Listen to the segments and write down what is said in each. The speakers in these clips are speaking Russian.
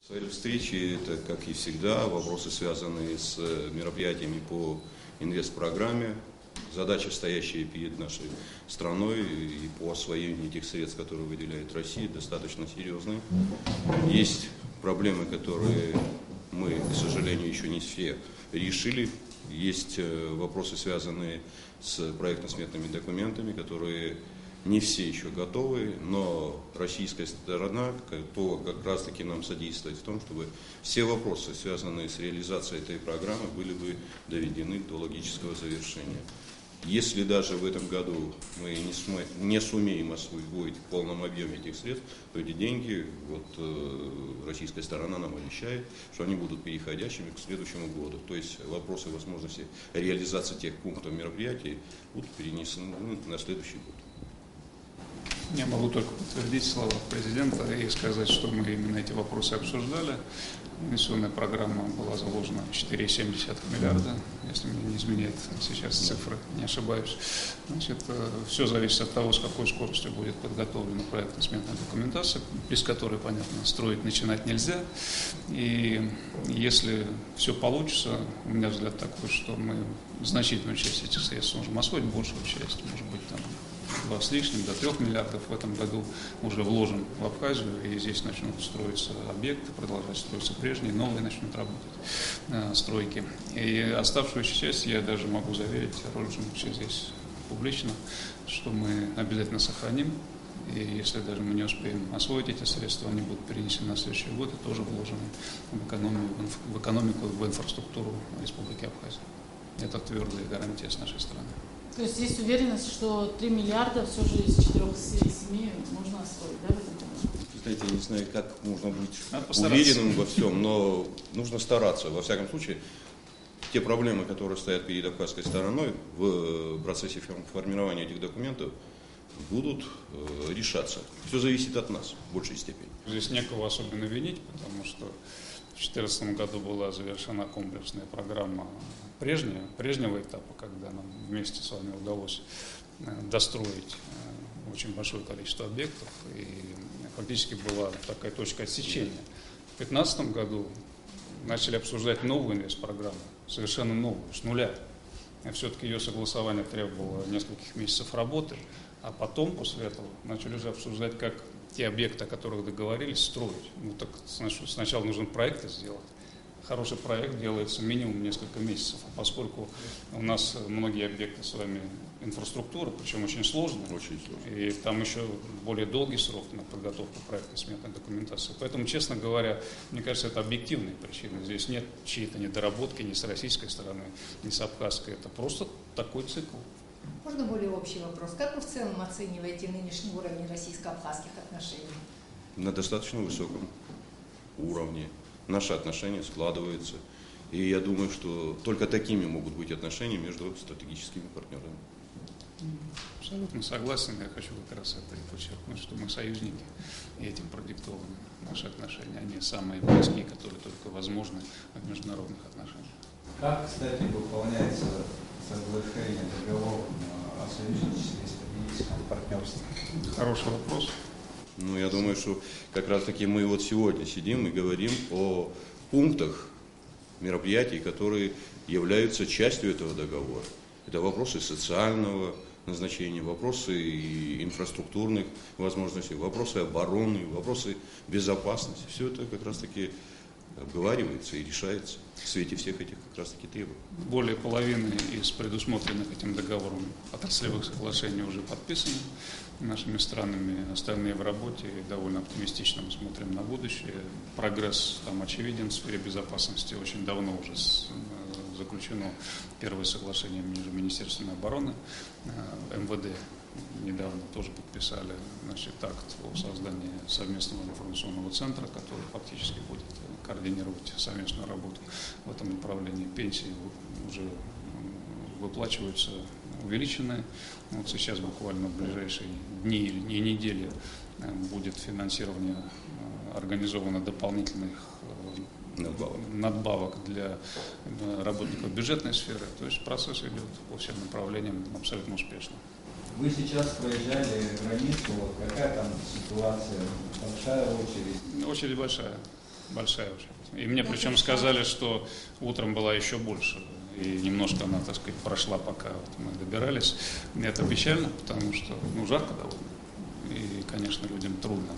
Своей встречи это, как и всегда, вопросы, связанные с мероприятиями по инвестпрограмме, задачи, стоящие перед нашей страной и по освоению тех средств, которые выделяет Россия, достаточно серьезные. Есть проблемы, которые мы, к сожалению, еще не все решили. Есть вопросы, связанные с проектно-сметными документами, которые не все еще готовы, но российская сторона как раз-таки нам содействует в том, чтобы все вопросы, связанные с реализацией этой программы, были бы доведены до логического завершения. Если даже в этом году мы не сумеем освоить в полном объеме этих средств, то эти деньги, российская сторона нам обещает, что они будут переходящими к следующему году. То есть вопросы возможности реализации тех пунктов мероприятий будут перенесены на следующий год. Я могу только подтвердить слова президента и сказать, что мы именно эти вопросы обсуждали. Инвестиционная программа была заложена 4,7 миллиарда, если мне не изменяет сейчас цифры, не ошибаюсь. Значит, все зависит от того, с какой скоростью будет подготовлена проектно-сметная документация, без которой, понятно, строить начинать нельзя. И если все получится, у меня взгляд такой, что мы значительную часть этих средств можем освоить, большую часть, может быть, там 2 с лишним, до 3 миллиардов в этом году уже вложим в Абхазию, и здесь начнут строиться объекты, продолжать строиться прежние, новые начнут работать стройки. И оставшуюся часть я даже могу заверить, Роджиновича здесь публично, что мы обязательно сохраним. И если даже мы не успеем освоить эти средства, они будут перенесены на следующий год и тоже вложены в экономику, в инфраструктуру Республики Абхазия. Это твердая гарантия с нашей стороны. То есть есть уверенность, что 3 миллиарда все же из 4,7 можно освоить, да, в этом году? Знаете, я не знаю, как можно быть уверенным во всем, но нужно стараться. Во всяком случае, те проблемы, которые стоят перед абхазской стороной в процессе формирования этих документов, будут решаться. Все зависит от нас в большей степени. Здесь некого особенно винить, потому что в 2014 году была завершена комплексная программа прежнего этапа, когда нам вместе с вами удалось достроить очень большое количество объектов, и фактически была такая точка отсечения. В 2015 году начали обсуждать новую инвестпрограмму, совершенно новую, с нуля. Все-таки ее согласование требовало нескольких месяцев работы, а потом, после этого, начали уже обсуждать, как те объекты, о которых договорились, строить. Ну так сначала нужно проекты сделать. Хороший проект делается минимум несколько месяцев, а поскольку у нас многие объекты с вами инфраструктура, причем очень сложная, и там еще более долгий срок на подготовку проекта сметной документации. Поэтому, честно говоря, мне кажется, это объективные причины. Здесь нет чьей-то недоработки ни с российской стороны, ни с абхазской. Это просто такой цикл. Можно более общий вопрос? Как вы в целом оцениваете нынешний уровень российско-абхазских отношений? На достаточно высоком уровне. Наши отношения складываются. И я думаю, что только такими могут быть отношения между стратегическими партнерами. Абсолютно согласен. Я хочу как раз это и подчеркнуть, что мы союзники, и этим продиктованы наши отношения. Они самые близкие, которые только возможны в международных отношениях. Как, кстати, выполняется соглашение, договор о союзничестве и стратегическом партнерстве? Хороший вопрос. Ну, я думаю, что как раз-таки мы вот сегодня сидим и говорим о пунктах мероприятий, которые являются частью этого договора. Это вопросы социального назначения, вопросы инфраструктурных возможностей, вопросы обороны, вопросы безопасности. Все это как раз-таки обговаривается и решается в свете всех этих как раз-таки требований. Более половины из предусмотренных этим договором отраслевых соглашений уже подписаны нашими странами, остальные в работе, и довольно оптимистично мы смотрим на будущее. Прогресс там очевиден в сфере безопасности. Очень давно уже заключено первое соглашение между Министерством обороны, МВД. Недавно тоже подписали акт о создании совместного информационного центра, который фактически будет координировать совместную работу в этом направлении. Пенсии уже выплачиваются увеличенные. Вот сейчас буквально в ближайшие дни и недели будет финансирование организовано дополнительных надбавок для работников бюджетной сферы. То есть процесс идет по всем направлениям абсолютно успешно. Вы сейчас проезжали границу, какая там ситуация? Большая очередь? Очередь большая. Большая очередь. И мне причем сказали, что утром была еще больше. И немножко она, так сказать, прошла, пока вот мы добирались. И это печально, потому что жарко довольно. И, конечно, людям трудно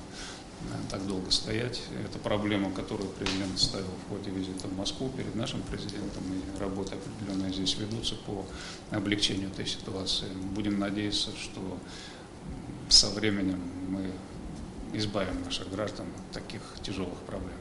так долго стоять. Это проблема, которую президент ставил в ходе визита в Москву перед нашим президентом. И работы определенные здесь ведутся по облегчению этой ситуации. Будем надеяться, что со временем мы избавим наших граждан от таких тяжелых проблем.